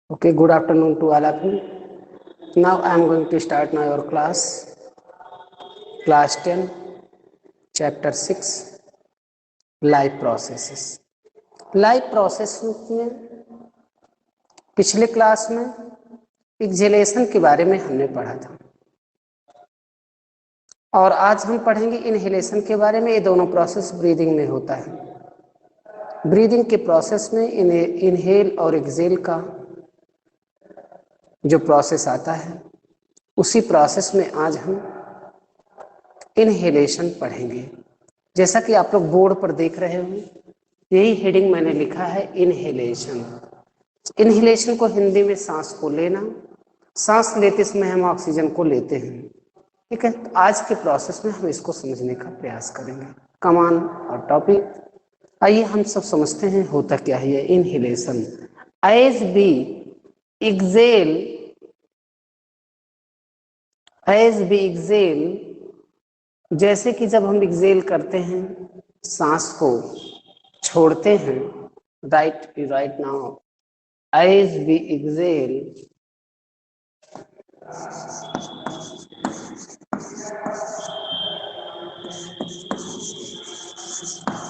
Okay, good afternoon to all of you. Now I am going to start now your class 10, chapter 6, life processes. Life process में पिछले class में acceleration के बारे में हमने पढ़ा था और आज हम पढ़ेंगे इनहेलेशन के बारे में। ये दोनों प्रोसेस ब्रीदिंग में होता है। ब्रीदिंग के प्रोसेस में इनहेल और एक्सेल का जो प्रोसेस आता है उसी प्रोसेस में आज हम इनहेलेशन पढ़ेंगे। जैसा कि आप लोग बोर्ड पर देख रहे हो, यही हेडिंग मैंने लिखा है, इनहेलेशन। इनहेलेशन को हिंदी में सांस को लेना, सांस लेते समय हम ऑक्सीजन को लेते हैं। ठीक है, तो आज के प्रोसेस में हम इसको समझने का प्रयास करेंगे। कमान और टॉपिक, आइए हम सब समझते हैं होता क्या है inhalation. As we exhale, as we exhale, जैसे कि जब हम एक्सेल करते हैं, सांस को छोड़ते हैं, right now, as we exhale,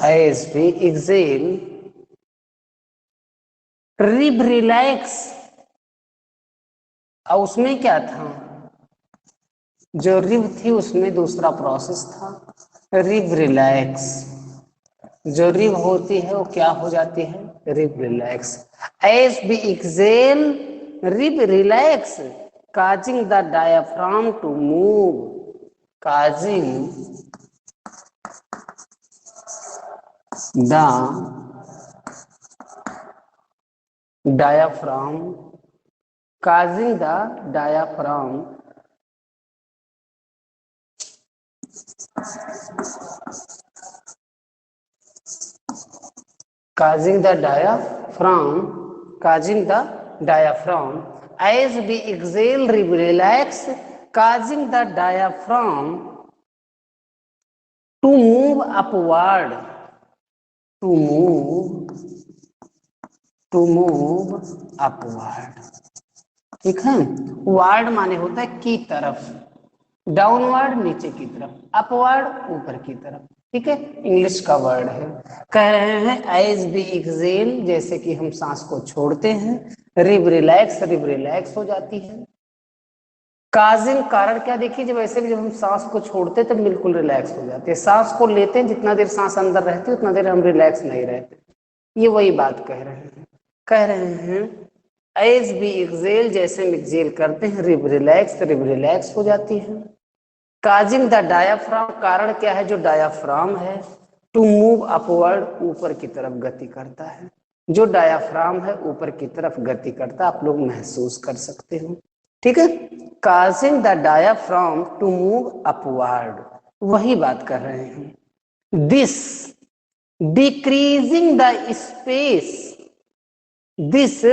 as we exhale, rib relax. और उसमें क्या था, जो रिब थी उसमें दूसरा प्रोसेस था, रिब रिलैक्स। जो रिब होती है वो क्या हो जाती है, rib relax. As we exhale, rib relax, causing the diaphragm to move, causing the diaphragm, causing the diaphragm causing the diaphragm, causing the diaphragm, as we exhale, relax, causing the diaphragm to move upward, to move upward। ठीक है, ward माने होता है की तरफ, downward नीचे की तरफ, अपवर्ड ऊपर की तरफ। ठीक है, इंग्लिश का वर्ड है। कह रहे हैं एज वी एक्सेल, जैसे कि हम सांस को छोड़ते हैं, रिब रिलैक्स हो जाती है। काजिंग, कारण क्या, देखिए जब ऐसे भी जब हम सांस को छोड़ते हैं तब बिल्कुल रिलैक्स हो जाते हैं। सांस को लेते हैं, जितना देर सांस अंदर रहती है उतना देर हम रिलैक्स नहीं रहते। ये वही बात कह रहे हैं। कह रहे हैं एज वी एक्सेल, जैसे हम एक्सेल करते हैं, रिब रिलैक्स हो जाती है। काजिंग द डायाफ्राम, कारण क्या है, जो डायाफ्राम है, टू मूव अपवर्ड, ऊपर की तरफ गति करता है। जो डायाफ्राम है ऊपर की तरफ गति करता, आप लोग महसूस कर सकते हो। ठीक है, causing the diaphragm to move upward, वही बात कर रहे हैं। This decreasing the space, this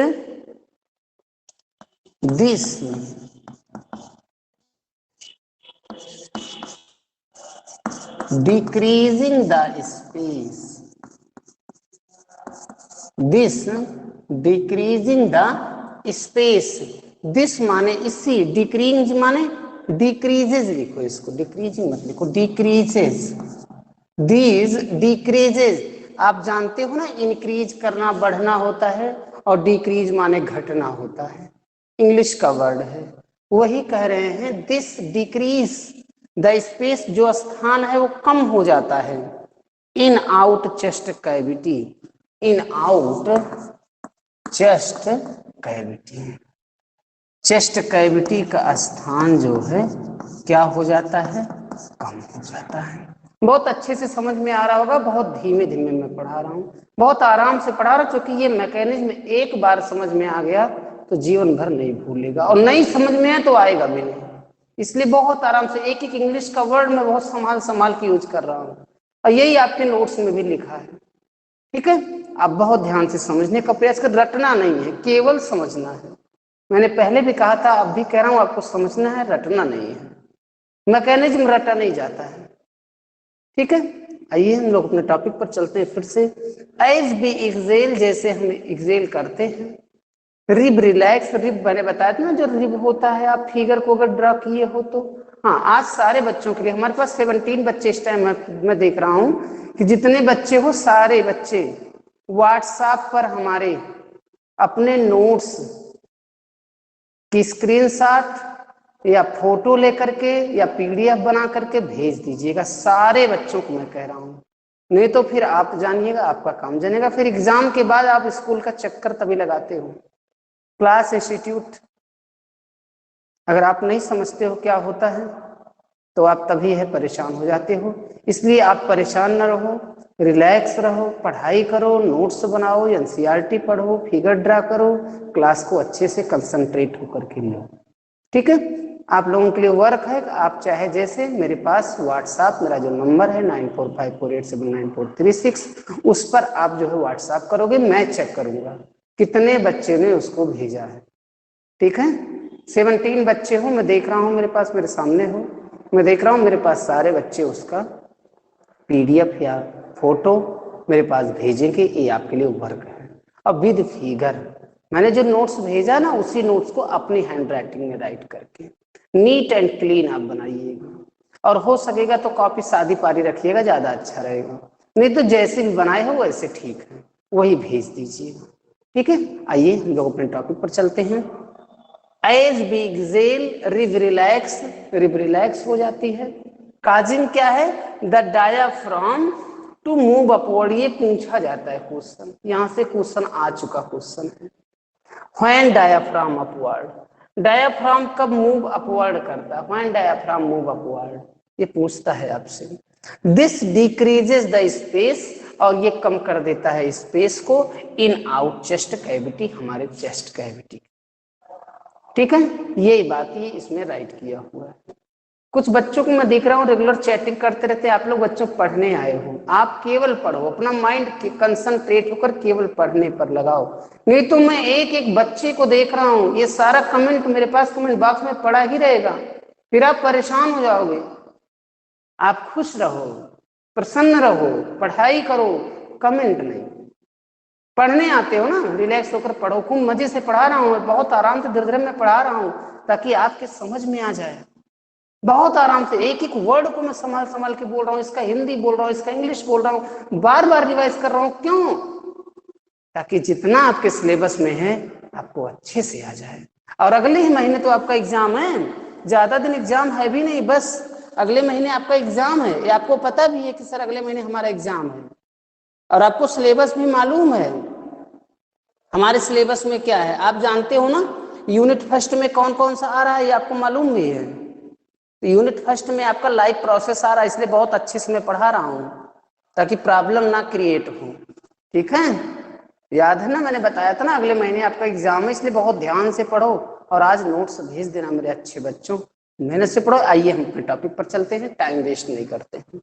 decreasing the space, this decreasing the space, this माने इसी, डिक्रीज माने डिक्रीजेज, लिखो इसको, डिक्रीजिंग मत लिखो, डिक्रीजेज, दिस डिक्रीजेज। आप जानते हो ना, इंक्रीज करना बढ़ना होता है और डिक्रीज माने घटना होता है, इंग्लिश का वर्ड है। वही कह रहे हैं, दिस डिक्रीज द स्पेस, जो स्थान है वो कम हो जाता है, इन आउट चेस्ट कैविटी, इन out chest cavity, chest cavity का स्थान जो है क्या हो जाता है, कम हो जाता है। बहुत अच्छे से समझ में आ रहा होगा, बहुत धीमे धीमे मैं पढ़ा रहा हूँ, बहुत आराम से पढ़ा रहा हूँ, क्योंकि ये मैकेनिज्म एक बार समझ में आ गया तो जीवन भर नहीं भूलेगा, और नहीं समझ में आए तो आएगा भी नहीं। इसलिए बहुत आराम से एक एक इंग्लिश का वर्ड मैं बहुत संभाल के यूज कर रहा हूँ, और यही आपके नोट्स में भी लिखा है। ठीक है, आप बहुत ध्यान से समझने का प्रयास कर, रटना नहीं है, केवल समझना है। मैंने पहले भी कहा था, अब भी कह रहा हूं, आपको समझना है, रटना नहीं है। मैकेनिज्म रटा नहीं जाता है। ठीक है, आइए हम लोग अपने टॉपिक पर चलते हैं फिर से। एज बी एक्सेल, जैसे हम एक्सेल करते हैं। रिब रिलैक्स, रिब मैंने बताया था ना जो रिब होता है, आप फिगर को अगर ड्रा किए हो तो। हाँ, आज सारे बच्चों के लिए हमारे पास 17 बच्चे इस टाइम मैं देख रहा हूं कि जितने बच्चे हो सारे बच्चे व्हाट्सएप पर हमारे अपने नोट्स की स्क्रीनशॉट या फोटो लेकर के या पीडीएफ बना करके भेज दीजिएगा, सारे बच्चों को मैं कह रहा हूं। नहीं तो फिर आप जानिएगा, आपका काम जानेगा, फिर एग्जाम के बाद आप स्कूल का चक्कर तभी लगाते हो। क्लास इंस्टीट्यूट अगर आप नहीं समझते हो क्या होता है तो आप तभी है परेशान हो जाते हो। इसलिए आप परेशान न रहो, रिलैक्स रहो, पढ़ाई करो, नोट्स बनाओ, एनसीईआरटी पढ़ो, फिगर ड्रा करो, क्लास को अच्छे से कंसंट्रेट होकर के लो। ठीक है, आप लोगों के लिए वर्क है, आप चाहे जैसे मेरे पास व्हाट्सएप मेरा जो नंबर है 9454879436, उस पर आप जो है व्हाट्सएप करोगे, मैं चेक करूंगा कितने बच्चे ने उसको भेजा है। ठीक है, 17 बच्चे हो, मैं देख रहा हूं, मेरे पास मेरे सामने हो, मैं देख रहा हूं मेरे पास सारे बच्चे उसका पीडीएफ या फोटो मेरे पास भेजेंगे, ये आपके लिए वर्क है। अब विद फिगर मैंने जो नोट्स भेजा ना, उसी नोट्स को अपनी हैंड राइटिंग में राइट करके नीट एंड क्लीन आप बनाइएगा, और हो सकेगा तो कॉपी सादी पारी रखिएगा, ज्यादा अच्छा रहेगा। नहीं तो जैसे भी बनाए हो वैसे ठीक है, वही भेज दीजिएगा। ठीक है, आइए हम लोग अपने टॉपिक पर चलते हैं। As we exhale, rib relax, rib relax हो जाती है। काजिंग क्या है? The diaphragm to move upward, ये पूछा जाता है क्वेश्चन, यहां से क्वेश्चन आ चुका क्वेश्चन है। व्हेन डायाफ्राम अपवर्ड, डायाफ्राम कब मूव अपवर्ड करता है? व्हेन डायाफ्राम मूव अपवर्ड, ये पूछता है आपसे। दिस डिक्रीजेस द स्पेस, और ये कम कर देता है स्पेस को इन आउट चेस्ट कैविटी, हमारे चेस्ट कैविटी। ठीक है, यही बात ही इसमें राइट किया हुआ है। कुछ बच्चों को मैं देख रहा हूँ रेगुलर चैटिंग करते रहते हैं। आप लोग बच्चों पढ़ने आए हो, आप केवल पढ़ो, अपना माइंड कंसंट्रेट होकर केवल पढ़ने पर लगाओ। नहीं तो मैं एक एक बच्चे को देख रहा हूँ, ये सारा कमेंट मेरे पास कमेंट बॉक्स में पड़ा ही रहेगा, फिर आप परेशान हो जाओगे। आप खुश रहो, प्रसन्न रहो, पढ़ाई करो, कमेंट नहीं। पढ़ने आते हो ना, रिलैक्स होकर पढ़ो। खूब मजे से पढ़ा रहा हूँ, बहुत आराम से धीरे धीरे में पढ़ा रहा हूँ ताकि आपके समझ में आ जाए। बहुत आराम से एक एक वर्ड को मैं संभाल संभाल के बोल रहा हूँ, इसका हिंदी बोल रहा हूँ, इसका इंग्लिश बोल रहा हूँ, बार बार रिवाइज कर रहा हूँ। क्यों? ताकि जितना आपके सिलेबस में है आपको अच्छे से आ जाए। और अगले ही महीने तो आपका एग्जाम है, ज्यादा दिन एग्जाम है भी नहीं, बस अगले महीने आपका एग्जाम है। ये आपको पता भी है कि सर अगले महीने हमारा एग्जाम है, और आपको सिलेबस भी मालूम है हमारे सिलेबस में क्या है। आप जानते हो ना यूनिट फर्स्ट में कौन कौन सा आ रहा है, ये आपको मालूम भी है। तो यूनिट फर्स्ट में आपका लाइव प्रोसेस आ रहा है, इसलिए बहुत अच्छे से मैं पढ़ा रहा हूँ ताकि प्रॉब्लम ना क्रिएट हो। ठीक है, याद है ना, मैंने बताया था ना अगले महीने आपका एग्जाम है, इसलिए बहुत ध्यान से पढ़ो और आज नोट्स भेज देना मेरे अच्छे बच्चों, मेहनत से पढ़ो। आइए हम अपने टॉपिक पर चलते हैं, टाइम वेस्ट नहीं करते हैं।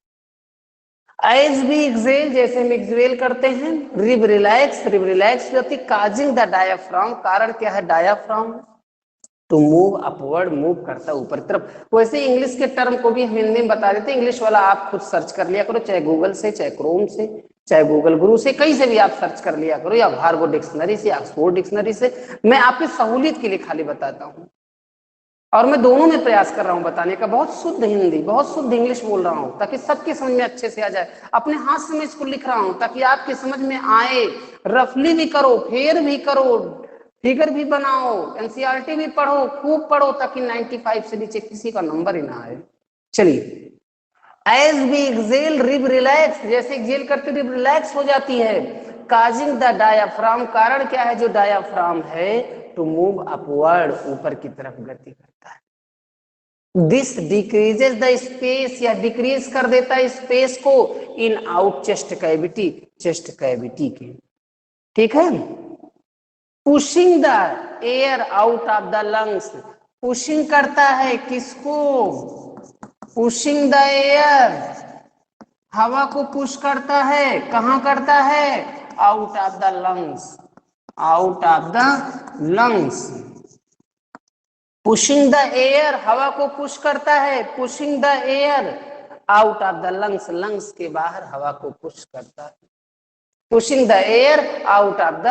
एज भी एक्सेल, जैसे हम एक्सेल करते हैं। रिब रिलैक्स, रिब रिलैक्स होती है। काजिंग द डायाफ्राम, कारण क्या है? Diaphragm to move upward, move करता है ऊपर तरफ। वैसे इंग्लिश के टर्म को भी हम हिंदी में बता देते हैं, इंग्लिश वाला आप खुद सर्च कर लिया करो, चाहे गूगल से, चाहे क्रोम से, चाहे गूगल गुरु से, कहीं से भी आप सर्च कर लिया करो, या भार्गव डिक्शनरी से, ऑक्सफोर्ड डिक्शनरी से। मैं आपकी सहूलियत के लिए खाली बताता हूँ, और मैं दोनों में प्रयास कर रहा हूं बताने का। बहुत शुद्ध हिंदी, बहुत शुद्ध इंग्लिश बोल रहा हूं ताकि सबके समझ में अच्छे से आ जाए। अपने हाथ से मैं इसको लिख रहा हूं ताकि आपके समझ में आए। रफली भी करो, फेयर भी करो, फिगर भी बनाओ, एनसीईआरटी भी पढ़ो, खूब पढ़ो, ताकि 95 से नीचे किसी का नंबर ही ना आए। चलिए, एज भी एक्सेल, रिब रिलैक्स, जैसे एक्सेल करते रिब रिलैक्स हो जाती है। काजिंग द डायाफ्राम, कारण क्या है? जो डायाफ्राम है टू मूव अपवर्ड, ऊपर की तरफ गति करता है। दिस डिक्रीजेस द स्पेस, या डिक्रीज कर देता है स्पेस को इन out chest cavity, chest cavity के। ठीक है, pushing the air out of the lungs, pushing करता है किसको? पुशिंग द एयर, हवा को पुश करता है, कहां करता है? Out of the lungs, out of the lungs. Pushing the air, हवा को पुश करता है, pushing the air out of the lungs, lungs के बाहर हवा को पुश करता है, pushing the air out of the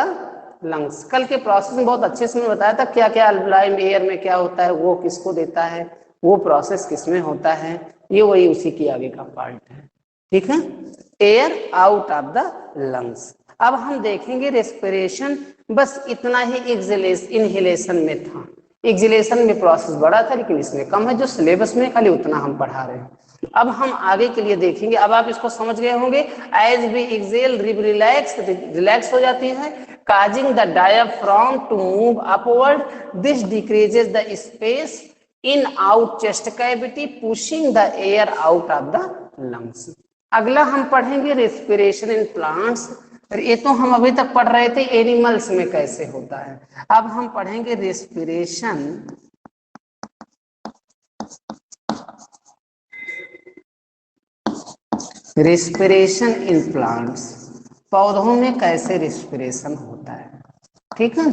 lungs. कल के प्रोसेस में बहुत अच्छे से मैंने बताया था क्या क्या अल्वलाई एयर में क्या होता है, वो किसको देता है, वो प्रोसेस किसमें होता है, ये वही उसी की आगे का पार्ट है। ठीक है, air out of the lungs. अब हम देखेंगे रेस्पिरेशन, बस इतना ही इनहेलेशन में था। एक्सहेलेशन में प्रोसेस बड़ा था लेकिन इसमें कम है, जो सिलेबस में खाली उतना हम पढ़ा रहे हैं। अब हम आगे के लिए देखेंगे। अब आप इसको समझ गए होंगे। As we exhale rib relax हो जाती है, causing the diaphragm to move upward, this decreases the space in out chest cavity, pushing the air out of the lungs. अगला हम पढ़ेंगे रेस्पिरेशन इन प्लांट्स। ये तो हम अभी तक पढ़ रहे थे एनिमल्स में कैसे होता है, अब हम पढ़ेंगे रेस्पिरेशन इन प्लांट्स, पौधों में कैसे रेस्पिरेशन होता है। ठीक है,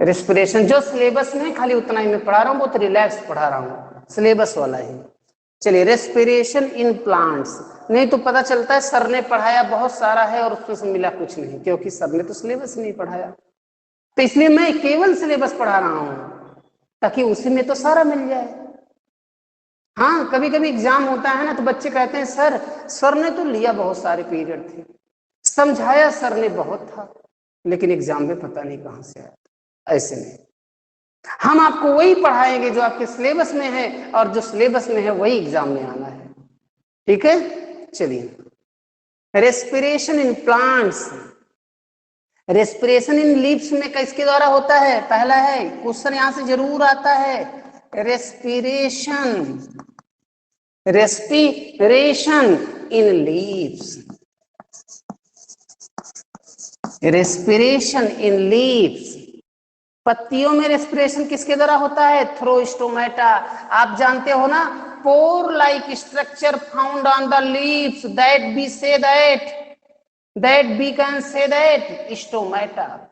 रेस्पिरेशन जो सिलेबस में खाली उतना ही मैं पढ़ा रहा हूँ, बहुत रिलैक्स पढ़ा रहा हूँ, सिलेबस वाला ही। चलिए, रेस्पिरेशन इन प्लांट्स। नहीं तो पता चलता है सर ने पढ़ाया बहुत सारा है और उसमें से मिला कुछ नहीं, क्योंकि सर ने तो सिलेबस नहीं पढ़ाया, तो इसलिए मैं केवल सिलेबस पढ़ा रहा हूं ताकि उसी में तो सारा मिल जाए। हाँ, कभी कभी एग्जाम होता है ना, तो बच्चे कहते हैं सर ने तो लिया बहुत सारे पीरियड थे, समझाया सर ने बहुत था, लेकिन एग्जाम में पता नहीं कहां से आया। ऐसे नहीं, हम आपको वही पढ़ाएंगे जो आपके सिलेबस में है, और जो सिलेबस में है वही एग्जाम में आना है। ठीक है, चलिए, respiration in plants. Respiration in leaves में किसके द्वारा होता है, पहला है क्वेश्चन यहां से जरूर आता है, respiration in leaves. Respiration in leaves, पत्तियों में रेस्पिरेशन किसके द्वारा होता है, थ्रू स्टोमेटा। आप जानते हो ना, pore like structure found on the leaves, that we say that we can say that stomata,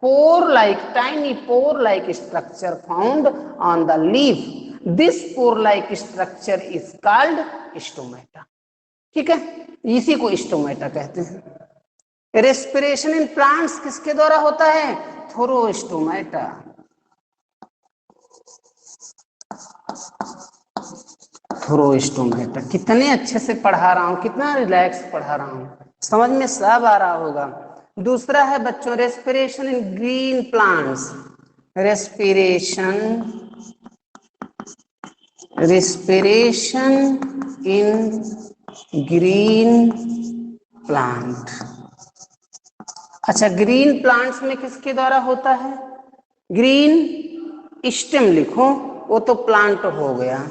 tiny pore like structure found on the leaf, this pore like structure is called stomata। ठीक है, इसी को stomata कहते हैं। Respiration in plants किसके द्वारा होता है, थ्रू स्टोमेटा। Through stomata. कितने अच्छे से पढ़ा रहा हूं, कितना रिलैक्स पढ़ा रहा हूं, समझ में सब आ रहा होगा। दूसरा है बच्चों respiration in green plants. Respiration in green plant. अच्छा, ग्रीन प्लांट्स में किसके द्वारा होता है, ग्रीन स्टेम लिखो, वो तो प्लांट हो गया,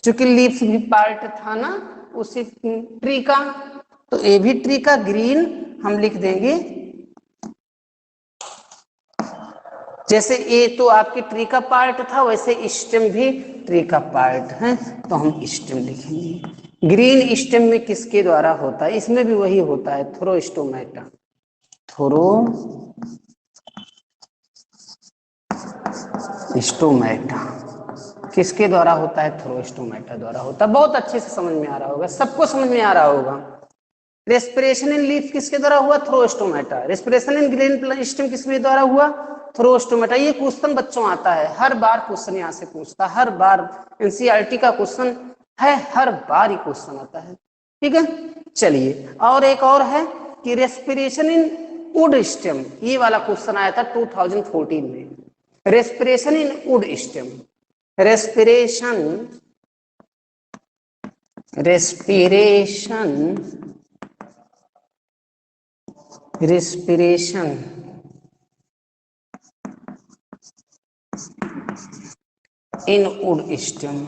चूंकि लीव्स भी पार्ट था ना उसी ट्री का, तो ये भी ट्री का ग्रीन हम लिख देंगे। जैसे ये तो आपके ट्री का पार्ट था, वैसे स्टेम भी ट्री का पार्ट है, तो हम स्टेम लिखेंगे। ग्रीन स्टेम में किसके द्वारा होता है, इसमें भी वही होता है, थ्रो स्टोमेटा। थ्रो स्टोमेटा किसके द्वारा होता है, थ्रो स्टोमेटा द्वारा होता है। बहुत अच्छे से समझ में आ रहा होगा, सबको समझ में आ रहा होगा। रेस्पिरेशन इन लीफ किसके द्वारा हुआ, through stomata. Respiration in green stem किसके द्वारा हुआ, थ्रू स्टोमेटा। ये क्वेश्चन बच्चों आता है, हर बार क्वेश्चन यहाँ से पूछता है, हर बार एनसीईआरटी का क्वेश्चन है, हर बार ही क्वेश्चन आता है। ठीक है, चलिए, और एक और है कि रेस्पिरेशन इन वुड स्टेम, ये वाला क्वेश्चन आया था 2014 में। Respiration in would stem, respiration in would stem,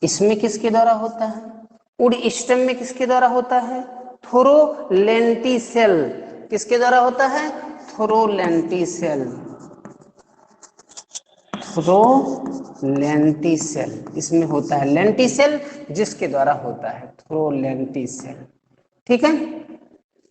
इसमें किसके द्वारा होता है, वुड स्टेम में किसके द्वारा होता है, थ्रू लेंटिसेल। किसके द्वारा होता है, थ्रू लेंटिसेल। थ्रू लेंटिसेल इसमें होता है, लेंटिसेल जिसके द्वारा होता है, थ्रू लेंटिसेल। ठीक है,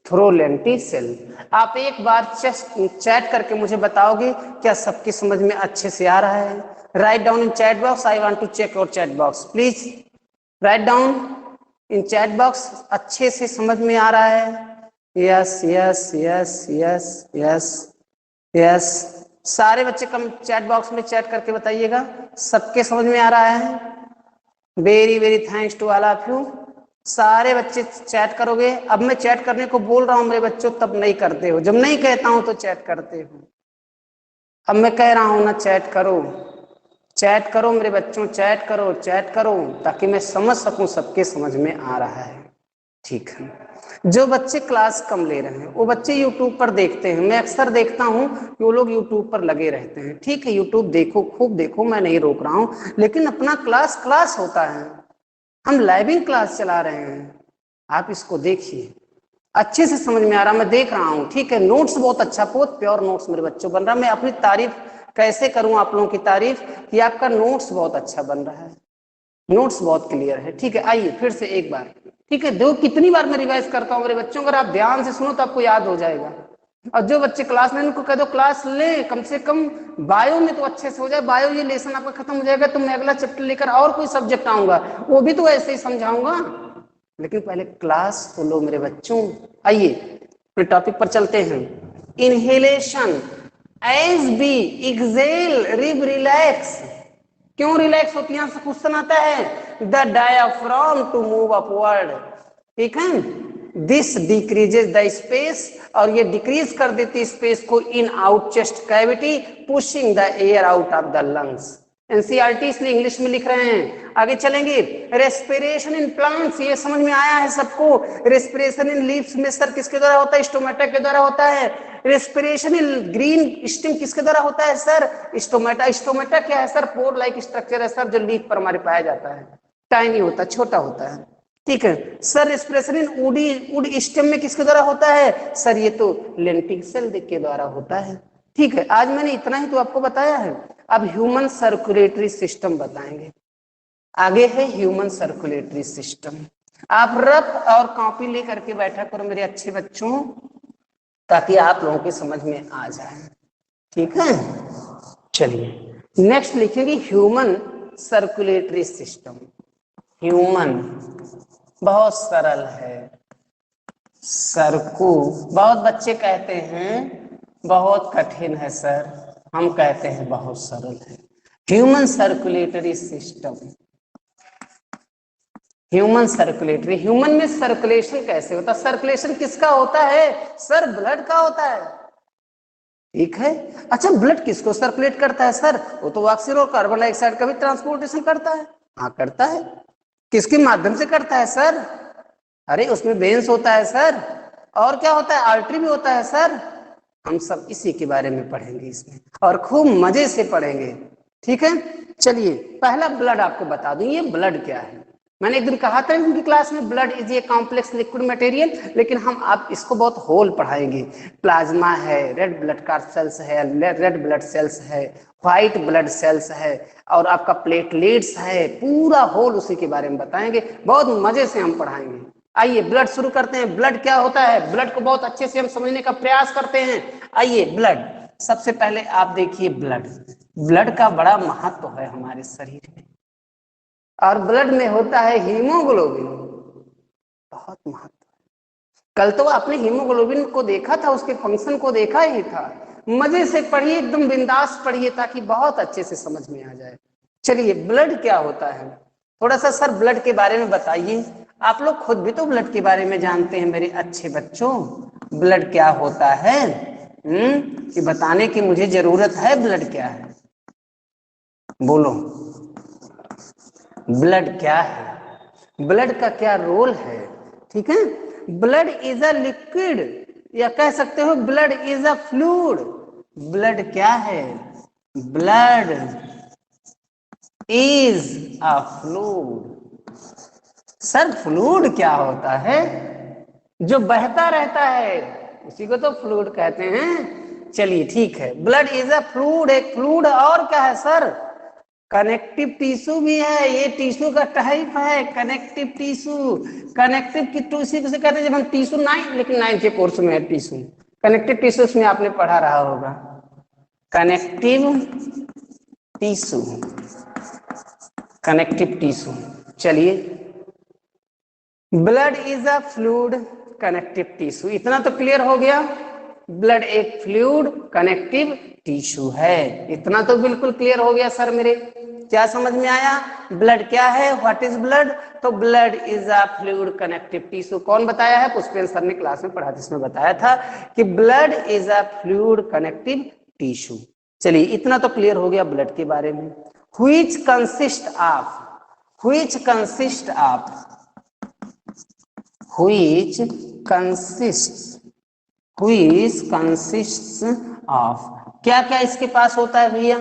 थ्रू लेंटिसेल। आप एक बार चैट करके मुझे बताओगे क्या सबकी समझ में अच्छे से आ रहा है। Write down in chat box, I want to check your chat box please. Write down in chat box. अच्छे से समझ में आ रहा है? Yes yes yes yes yes yes. सारे बच्चे कम चैट बॉक्स में चैट करके बताइएगा सबके समझ में आ रहा है। Very very thanks to all of you. सारे बच्चे चैट करोगे। अब मैं चैट करने को बोल रहा हूं मेरे बच्चों, तब नहीं करते हो। जब नहीं कहता हूं तो चैट करते हो। अब मैं कह रहा हूं ना, चैट करो, चैट करो मेरे बच्चों, चैट करो, चैट करो, ताकि मैं समझ सकूं सबके समझ में आ रहा है। ठीक है। जो बच्चे क्लास कम ले रहे हैं वो बच्चे यूट्यूब पर देखते हैं। मैं अक्सर देखता हूं कि वो लोग यूट्यूब पर लगे रहते हैं। ठीक है, यूट्यूब देखो, खूब देखो, मैं नहीं रोक रहा हूं, लेकिन अपना क्लास क्लास होता है। हम लाइविंग क्लास चला रहे हैं, आप इसको देखिए, अच्छे से समझ में आ रहा, मैं देख रहा हूँ। ठीक है, नोट्स बहुत अच्छा, बहुत प्योर नोट्स मेरे बच्चों बन रहा। मैं अपनी तारीफ कैसे करूं आप लोगों की तारीफ कि आपका नोट्स बहुत अच्छा बन रहा है, नोट्स बहुत क्लियर है। ठीक है, आइए फिर से एक बार। ठीक है, दो कितनी बार मैं रिवाइज करता हूँ मेरे बच्चों, अगर आप ध्यान से सुनो तो आपको याद हो जाएगा। और जो बच्चे क्लास में, उनको कह दो क्लास ले, कम से कम बायो में तो अच्छे से हो जाए। बायो ये लेसन आपका खत्म हो जाएगा तो मैं अगला चैप्टर लेकर और कोई सब्जेक्ट आऊंगा, वो भी तो ऐसे ही समझाऊंगा। लेकिन पहले क्लास तो लो मेरे बच्चों। आइए फिर टॉपिक पर चलते हैं। Inhalation, as we, exhale, rib, relax. क्यों रिलैक्स होती है? यहां से क्वेश्चन आता है। The diaphragm to move upward. ठीक है, दिस डिक्रीजेस द स्पेस, और ये डिक्रीज कर देती स्पेस को इन out chest cavity, pushing the air out of the lungs. NCERT इसलिए इंग्लिश में लिख रहे हैं। आगे चलेंगे। रेस्पिरेशन इन प्लांट्स, ये समझ में आया है सबको। रेस्पिरेशन इन लीव्स में सर किसके द्वारा होता है? स्टोमेटा के द्वारा होता है। रेस्पिरेशन इन ग्रीन स्टेम किसके द्वारा होता है सर? स्टोमेटा। स्टोमेटा क्या है सर? पोर लाइक स्ट्रक्चर है सर, जो लीफ पर हमारे पाया जाता है, टाइनी होता है, छोटा होता है। ठीक है sir. Respiration in would stem में किसके द्वारा होता है सर? ये तो लेंटिकुलर के द्वारा होता है। ठीक है, आज मैंने इतना ही तो आपको बताया है। अब ह्यूमन सर्कुलेटरी सिस्टम बताएंगे। आगे है ह्यूमन सर्कुलेटरी सिस्टम। आप रफ और कॉपी लेकर के बैठा करो मेरे अच्छे बच्चों, ताकि आप लोगों के समझ में आ जाए। ठीक है, चलिए नेक्स्ट लिखेंगे ह्यूमन सर्कुलेटरी सिस्टम। ह्यूमन बहुत सरल है। सरकू, बहुत बच्चे कहते हैं बहुत कठिन है सर, हम कहते हैं बहुत सरल है। Human circulatory system, human circulatory. Human में सर्कुलेशन कैसे होता है? सर्कुलेशन किसका होता है सर? ब्लड का होता है। ठीक है, अच्छा ब्लड किसको सर्कुलेट करता है सर? वो तो ऑक्सीजन और कार्बन डाइऑक्साइड का भी ट्रांसपोर्टेशन करता है। हाँ करता है। किसके माध्यम से करता है सर? अरे उसमें वेन्स होता है सर, और क्या होता है? आर्टरी भी होता है सर। हम सब इसी के बारे में पढ़ेंगे इसमें, और खूब मजे से पढ़ेंगे। ठीक है, चलिए पहला ब्लड आपको बता दूं, ये ब्लड क्या है। मैंने एक दिन कहा था उनकी क्लास में, blood is a complex liquid material, लेकिन हम आप इसको बहुत होल पढ़ाएंगे। प्लाज्मा है, रेड ब्लड का सेल्स है, रेड ब्लड सेल्स है, व्हाइट ब्लड सेल्स है, और आपका प्लेटलेट्स है, पूरा होल उसी के बारे में बताएंगे। बहुत मजे से हम पढ़ाएंगे। आइए ब्लड शुरू करते हैं। ब्लड क्या होता है? ब्लड को बहुत अच्छे से हम समझने का प्रयास करते हैं। आइए ब्लड, सबसे पहले आप देखिए ब्लड। ब्लड का बड़ा महत्व है हमारे शरीर में, और ब्लड में होता है हीमोग्लोबिन, बहुत महत्व। कल तो आपने हीमोग्लोबिन को देखा था, उसके फंक्शन को देखा ही था। मजे से पढ़िए, एकदम बिंदास पढ़िए, ताकि बहुत अच्छे से समझ में आ जाए। चलिए ब्लड क्या होता है, थोड़ा सा सर ब्लड के बारे में बताइए। आप लोग खुद भी तो ब्लड के बारे में जानते हैं मेरे अच्छे बच्चों। ब्लड क्या होता है कि बताने की मुझे जरूरत है? ब्लड क्या है, बोलो। ब्लड क्या है, ब्लड का क्या रोल है? ठीक है, ब्लड इज अ लिक्विड, या कह सकते हो blood is a fluid. Blood क्या है? Blood is a fluid. Sir fluid क्या होता है? जो बहता रहता है उसी को तो फ्लूइड कहते हैं। चलिए ठीक है, ब्लड इज अ फ्लूइड, एक फ्लूइड। और क्या है सर? कनेक्टिव टिश्यू भी है, ये टिश्यू का टाइप है कनेक्टिव टिश्यू। कनेक्टिव की टिश्यू किसे कहते हैं? जब हम टिश्यू लेकिन 9th के कोर्स में है टिश्यू, कनेक्टिव टिश्यूज में आपने पढ़ा रहा होगा, कनेक्टिव टिश्यू, कनेक्टिव टिश्यू। चलिए blood is a fluid connective tissue, इतना तो क्लियर हो गया। ब्लड एक फ्लूइड कनेक्टिव टिश्यू है, इतना तो बिल्कुल क्लियर हो गया सर मेरे। क्या समझ में आया? ब्लड क्या है, व्हाट इज ब्लड? तो blood is a fluid connective tissue. कौन बताया है? पुष्पेंद्र सर ने क्लास में पढ़ा, जिसमें बताया था कि blood is a fluid connective tissue. चलिए इतना तो क्लियर हो गया ब्लड के बारे में। Which consist of, which consist of, which consists of, क्या क्या इसके पास होता है भैया?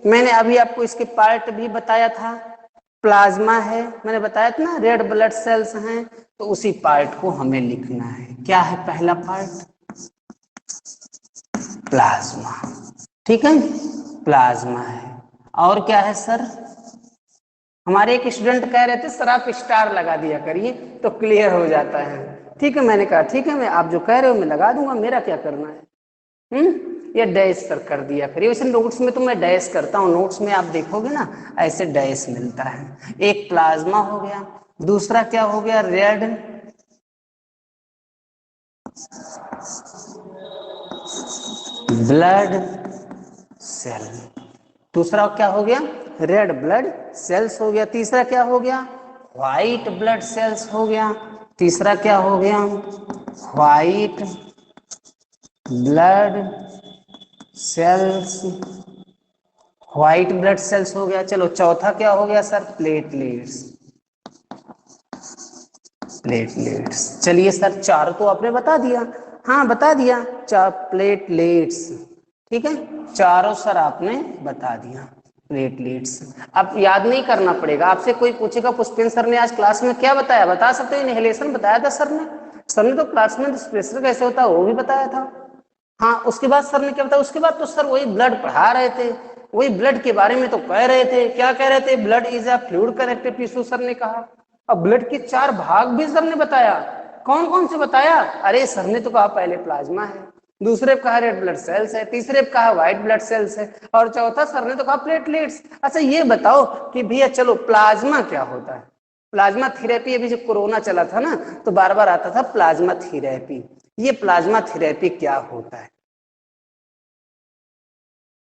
मैंने अभी आपको इसके पार्ट भी बताया था। प्लाज्मा है, मैंने बताया था ना, रेड ब्लड सेल्स हैं, तो उसी पार्ट को हमें लिखना है। क्या है पहला पार्ट? प्लाज्मा, ठीक है, प्लाज्मा है। और क्या है सर? हमारे एक स्टूडेंट कह रहे थे सर आप स्टार लगा दिया करिए तो क्लियर हो जाता है। ठीक है, मैंने कहा ठीक है, मैं आप जो कह रहे हो मैं लगा दूंगा, मेरा क्या करना है। ये डैश सर कर दिया करिए। वैसे नोट्स में तो मैं डैश करता हूँ, नोट्स में आप देखोगे ना ऐसे डैश मिलता है। एक प्लाज्मा हो गया, दूसरा क्या हो गया? रेड ब्लड सेल, दूसरा क्या हो गया? रेड ब्लड सेल्स हो गया। तीसरा क्या हो गया? व्हाइट ब्लड सेल्स हो गया। तीसरा क्या हो गया? White blood cells, white blood cells हो गया। चलो चौथा क्या हो गया सर? Platelets, platelets. चलिए सर चार तो आपने बता दिया, हाँ बता दिया, चार प्लेटलेट्स, ठीक है, चारों सर आपने बता दिया प्लेटलेट्स। अब याद नहीं करना पड़ेगा, आपसे कोई पूछेगा पुष्पेंद्र सर ने आज क्लास में क्या बताया, बता सकते हो? इनहेलेशन बताया था सर ने। सर ने तो क्लास में प्रेशर कैसे होता है वो भी बताया था। हाँ उसके बाद सर ने क्या बताया? उसके बाद तो सर वही ब्लड पढ़ा रहे थे, वही ब्लड के बारे में तो कह रहे थे। क्या कह रहे थे? Blood is a fluid connective tissue sir ने कहा। अब ब्लड के चार भाग भी सर ने बताया। कौन कौन से बताया? अरे सर ने तो कहा पहले प्लाज्मा है, दूसरे पे कहा रेड ब्लड सेल्स है, तीसरे पे कहा व्हाइट ब्लड सेल्स है, और चौथा सर ने तो कहा प्लेटलेट्स। अच्छा ये बताओ कि भैया चलो प्लाज्मा क्या होता है? प्लाज्मा थेरेपी, अभी जब कोरोना चला था ना तो बार बार आता था प्लाज्मा थेरेपी। ये प्लाज्मा थेरेपी क्या होता है?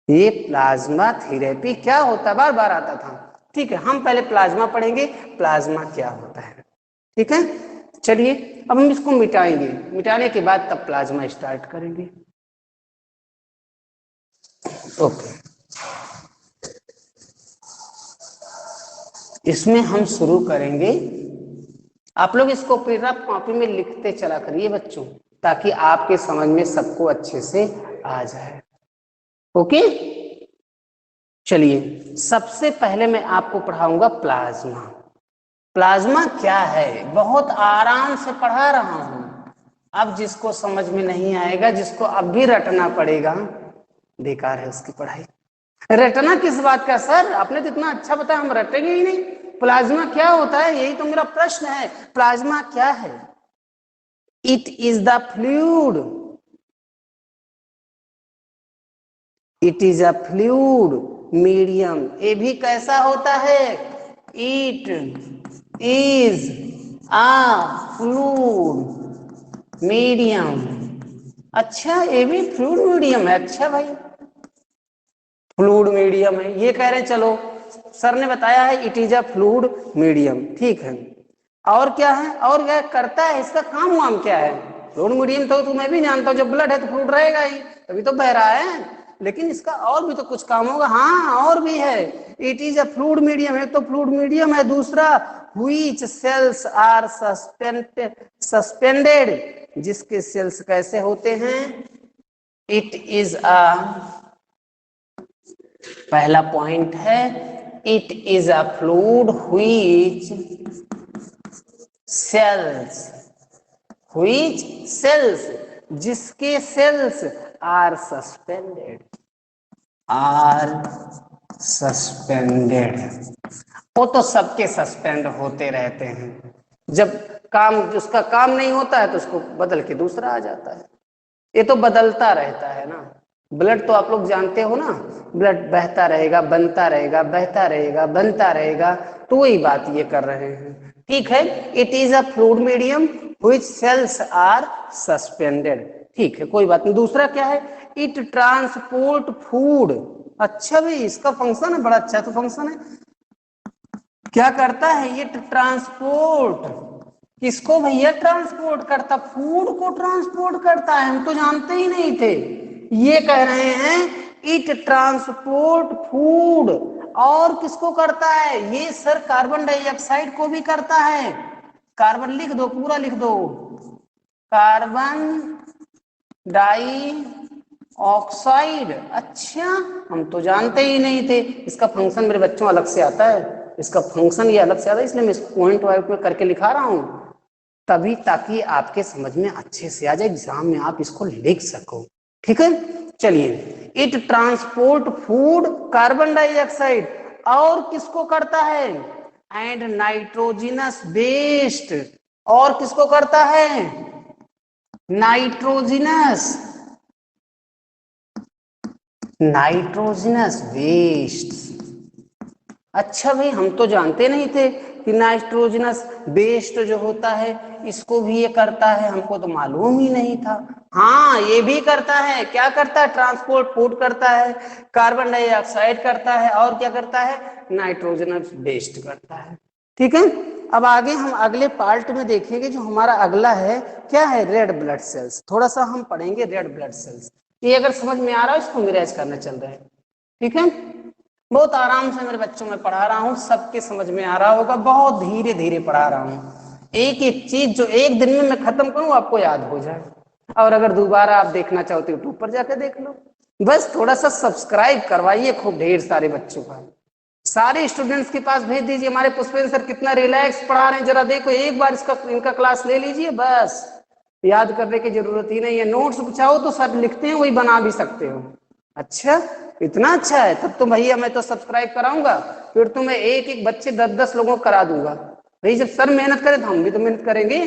ये प्लाज्मा थेरेपी क्या होता है? बार बार आता था। ठीक है, हम पहले प्लाज्मा पढ़ेंगे, प्लाज्मा क्या होता है, ठीक है। चलिए अब हम इसको मिटाएंगे, मिटाने के बाद तब प्लाज्मा स्टार्ट करेंगे। ओके, इसमें हम शुरू करेंगे। आप लोग इसको पूरा कॉपी में लिखते चला करिए बच्चों, ताकि आपके समझ में सबको अच्छे से आ जाए। ओके, चलिए सबसे पहले मैं आपको पढ़ाऊंगा प्लाज्मा। प्लाज्मा क्या है बहुत आराम से पढ़ा रहा हूं। अब जिसको समझ में नहीं आएगा, जिसको अब भी रटना पड़ेगा, बेकार है उसकी पढ़ाई। रटना किस बात का सर? आपने तो इतना अच्छा बताया, हम रटेंगे ही नहीं। प्लाज्मा क्या होता है यही तो मेरा प्रश्न है। प्लाज्मा क्या है? It is the fluid, it is a fluid medium. ये भी कैसा होता है? It is a fluid medium. अच्छा ये भी फ्लूइड मीडियम है। अच्छा भाई फ्लूइड मीडियम है ये कह रहे हैं। चलो सर ने बताया है it is a fluid medium, ठीक है। और क्या है? और क्या करता है? इसका काम वाम क्या है? फ्लूइड मीडियम तो मैं भी जानता हूँ, जब ब्लड है तो फ्लूइड रहेगा ही, तभी तो बह रहा है। लेकिन इसका और भी तो कुछ काम होगा। हाँ और भी है। It is a fluid medium है तो फ्लूइड मीडियम है। दूसरा व्हिच सेल्स आर सस्पेंडेड, जिसके सेल्स कैसे होते हैं? इट इज अ, पहला पॉइंट है it is a fluid which cells, which cells, जिसके cells are suspended, are suspended. वो तो सबके सस्पेंड होते रहते हैं, जब काम उसका काम नहीं होता है तो उसको बदल के दूसरा आ जाता है। ये तो बदलता रहता है ना। ब्लड तो आप लोग जानते हो ना, ब्लड बहता रहेगा बनता रहेगा, बहता रहेगा बनता रहेगा, तो वही बात ये कर रहे हैं। ठीक है। It is a fluid medium which cells are suspended, ठीक है कोई बात नहीं। दूसरा क्या है, इट ट्रांसपोर्ट फूड। अच्छा भाई इसका फंक्शन है, बड़ा अच्छा तो फंक्शन है। क्या करता है ये, ट्रांसपोर्ट, किसको भैया ट्रांसपोर्ट करता, फूड को ट्रांसपोर्ट करता है, हम तो जानते ही नहीं थे। ये कह रहे हैं इट ट्रांसपोर्ट फूड, और किसको करता है ये सर, कार्बन डाइऑक्साइड को भी करता है। कार्बन लिख दो, पूरा लिख दो, कार्बन डाई ऑक्साइड। अच्छा हम तो जानते ही नहीं थे। इसका फंक्शन मेरे बच्चों अलग से आता है, इसका फंक्शन ये अलग से आता है, इसलिए मैं इसको पॉइंट वाइज में करके लिखा रहा हूं, तभी ताकि आपके समझ में अच्छे से आ जाए, एग्जाम में आप इसको लिख सको। ठीक है चलिए, it transport food, carbon dioxide, और किसको करता है, एंड नाइट्रोजिनस वेस्ट, और किसको करता है, नाइट्रोजिनस वेस्ट। अच्छा भाई हम तो जानते नहीं थे कि नाइट्रोजनस वेस्ट जो होता है इसको भी ये करता है, हमको तो मालूम ही नहीं था। हाँ ये भी करता है, क्या करता है, ट्रांसपोर्ट फूड करता है, कार्बन डाइऑक्साइड करता है, और क्या करता है, नाइट्रोजनस वेस्ट करता है। ठीक है, अब आगे हम अगले पार्ट में देखेंगे, जो हमारा अगला है क्या है, रेड ब्लड सेल्स। थोड़ा सा हम पढ़ेंगे रेड ब्लड सेल्स। ये अगर समझ में आ रहा है इसको रिवाइज करना चल रहा है। ठीक है, बहुत आराम से मेरे बच्चों में पढ़ा रहा हूँ, सबके समझ में आ रहा होगा, बहुत धीरे धीरे पढ़ा रहा हूँ। एक एक चीज जो एक दिन में मैं खत्म करूँ आपको याद हो जाए, और अगर दोबारा आप देखना चाहो तो यूट्यूब पर जाकर देख लो। बस थोड़ा सा सब्सक्राइब करवाइए खूब ढेर सारे बच्चों का, सारे स्टूडेंट्स के पास भेज दीजिए, हमारे पुष्पेंद्र सर कितना रिलैक्स पढ़ा रहे हैं, जरा देखो एक बार इसका इनका क्लास ले लीजिए, बस याद करने की जरूरत ही नहीं है। नोट्स चाहो तो सर लिखते हैं वही बना भी सकते हो। अच्छा इतना अच्छा है, तब तो भैया मैं तो सब्सक्राइब कराऊंगा, फिर तो मैं एक एक बच्चे 10-10 लोगों को करा दूंगा। भाई जब सर मेहनत करें तो हम भी तो मेहनत करेंगे,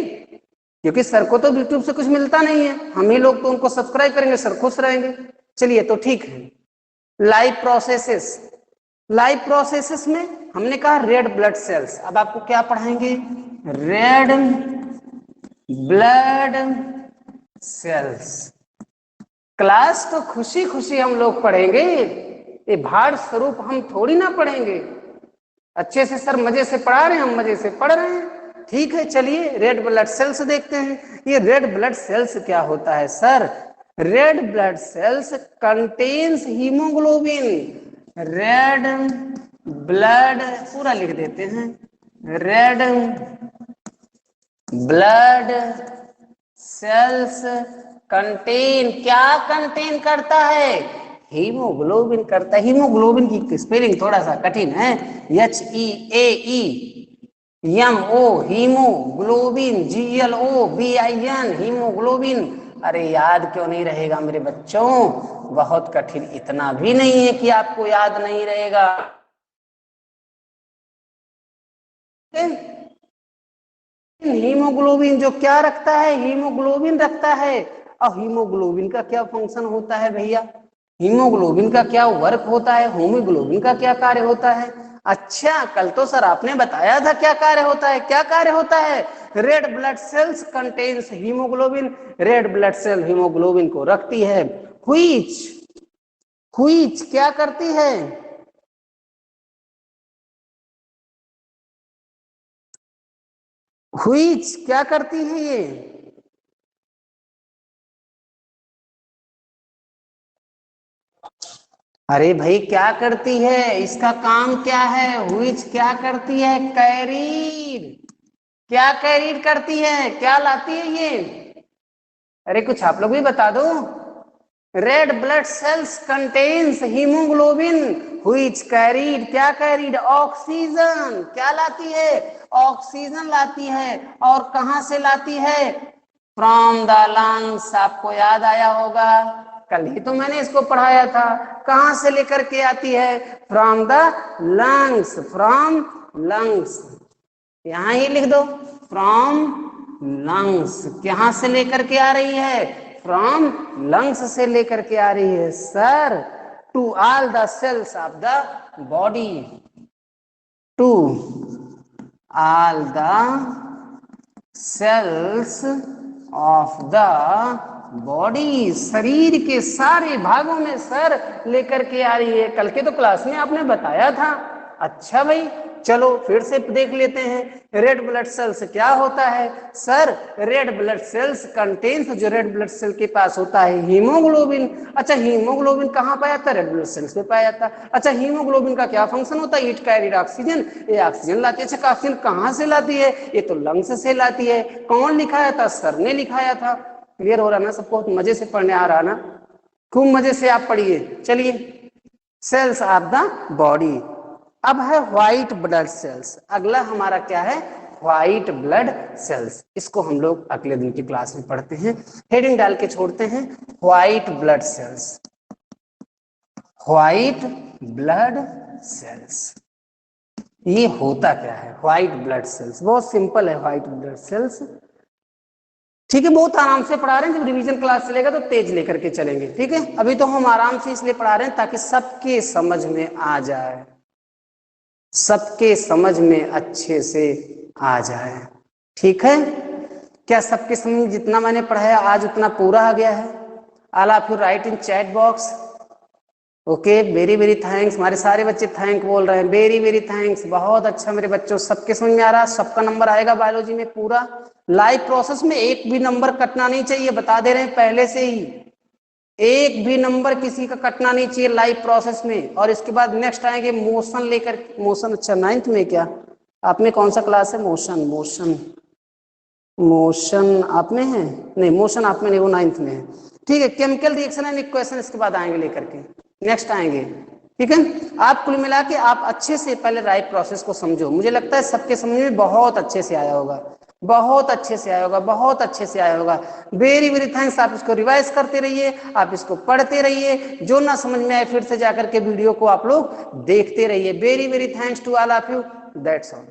क्योंकि सर को तो यूट्यूब से कुछ मिलता नहीं है, हम ही लोग तो उनको सब्सक्राइब करेंगे, सर खुश रहेंगे। चलिए तो ठीक है, लाइव प्रोसेसेस, लाइव प्रोसेसेस में हमने कहा रेड ब्लड सेल्स। अब आपको क्या पढ़ाएंगे, रेड ब्लड सेल्स। क्लास तो खुशी खुशी हम लोग पढ़ेंगे, ये भार स्वरूप हम थोड़ी ना पढ़ेंगे। अच्छे से सर मजे से पढ़ा रहे हैं, हम मजे से पढ़ रहे हैं। ठीक है चलिए रेड ब्लड सेल्स देखते हैं। ये रेड ब्लड सेल्स क्या होता है sir, red blood cells contains haemoglobin. Red blood पूरा लिख देते हैं, रेड ब्लड सेल्स कंटेन, क्या कंटेन करता है, हीमोग्लोबिन करता है। हीमोग्लोबिन की स्पेलिंग थोड़ा सा कठिन है, HEAEMO हीमोग्लोबिन, GLOBIN हीमोग्लोबिन। अरे याद क्यों नहीं रहेगा मेरे बच्चों, बहुत कठिन इतना भी नहीं है कि आपको याद नहीं रहेगा। हीमोग्लोबिन जो क्या रखता है, हीमोग्लोबिन रखता है। और हीमोग्लोबिन का क्या फंक्शन होता है भैया, हीमोग्लोबिन का क्या वर्क होता है, हीमोग्लोबिन का क्या कार्य होता है। अच्छा कल तो सर आपने बताया था क्या कार्य होता है, क्या कार्य होता है, red blood cells contains haemoglobin, red blood cell haemoglobin को रखती है। व्हिच, व्हिच क्या करती है, व्हिच क्या करती है ये, अरे भाई क्या करती है, इसका काम क्या है, व्हिच क्या करती है, कैरीड, क्या कैरीड करती है, क्या लाती है ये, अरे कुछ आप लोग भी बता दो। Red blood cells contains haemoglobin which carried, क्या कैरीड, ऑक्सीजन, क्या लाती है, ऑक्सीजन लाती है। और कहां से लाती है, फ्रॉम द लंग्स। आपको याद आया होगा, कल ही तो मैंने इसको पढ़ाया था, कहां से लेकर के आती है, from the lungs, from lungs, यहां ही लिख दो, फ्रॉम लंग्स, कहां से लेकर के आ रही है, फ्रॉम लंग्स से लेकर के आ रही है sir, to all the cells of the body, to all the cells of the body, शरीर के सारे भागों में सर लेकर के आ रही है। कल के तो क्लास में आपने बताया था। अच्छा भाई, चलो फिर से देख लेते हैं। रेड ब्लड सेल्स क्या होता है sir? Red blood cells contains, जो रेड ब्लड सेल के पास होता है हीमोग्लोबिन। अच्छा, हीमोग्लोबिन कहाँ पाया जाता है? रेड ब्लड सेल्स में पाया जाता है। अच्छा, हीमोग्लोबिन का क्या फंक्शन होता है? इट कैरीड ऑक्सीजन, ये ऑक्सीजन लाती है। अच्छा, ऑक्सीजन कहाँ से लाती है? ये तो लंग्स से लाती है। कौन लिखाया था? सर ने लिखाया था। क्लियर हो रहा ना सबको? मजे से पढ़ने आ रहा ना? खूब मजे से आप पढ़िए। चलिए, सेल्स ऑफ द बॉडी। अब है व्हाइट ब्लड सेल्स। अगला हमारा क्या है? White blood cells. इसको हम लोग अगले दिन की क्लास में पढ़ते हैं। हेडिंग डाल के छोड़ते हैं, white blood cells. White blood cells ये होता क्या है? व्हाइट ब्लड सेल्स बहुत सिंपल है। व्हाइट ब्लड सेल्स, ठीक है, बहुत आराम से पढ़ा रहे हैं। जब रिवीजन क्लास चलेगा तो तेज लेकर के चलेंगे, ठीक है। अभी तो हम आराम से इसलिए पढ़ा रहे हैं ताकि सबके समझ में आ जाए, सबके समझ में अच्छे से आ जाए, ठीक है। क्या सबके समझ में जितना मैंने पढ़ाया आज उतना पूरा आ गया है? All of you right in chat box. Okay, very very thanks. हमारे सारे बच्चे थैंक बोल रहे हैं। वेरी वेरी थैंक्स, बहुत अच्छा मेरे बच्चों, सबके समझ में आ रहा है। सबका नंबर आएगा बायोलॉजी में पूरा। लाइव प्रोसेस में एक भी नंबर कटना नहीं चाहिए, बता दे रहे हैं पहले से ही। एक भी नंबर किसी का कटना नहीं चाहिए लाइव प्रोसेस में। और इसके बाद नेक्स्ट आएंगे मोशन लेकर। मोशन, अच्छा 9th में क्या आप में कौन सा क्लास है? मोशन, मोशन मोशन आप में है? नहीं, मोशन आप में नहीं, वो 9th में है, ठीक है। केमिकल रिएक्शन एंड इक्वेशन इसके बाद आएंगे लेकर के, नेक्स्ट आएंगे, ठीक है। आप कुल मिला के आप अच्छे से पहले राइट प्रोसेस को समझो। मुझे लगता है सबके समझ में बहुत अच्छे से आया होगा, बहुत अच्छे से आया होगा, बहुत अच्छे से आया होगा। Very very thanks. आप इसको रिवाइज करते रहिए, आप इसको पढ़ते रहिए। जो ना समझ में आए फिर से जाकर के वीडियो को आप लोग देखते रहिए। Very very thanks to all of you. That's all.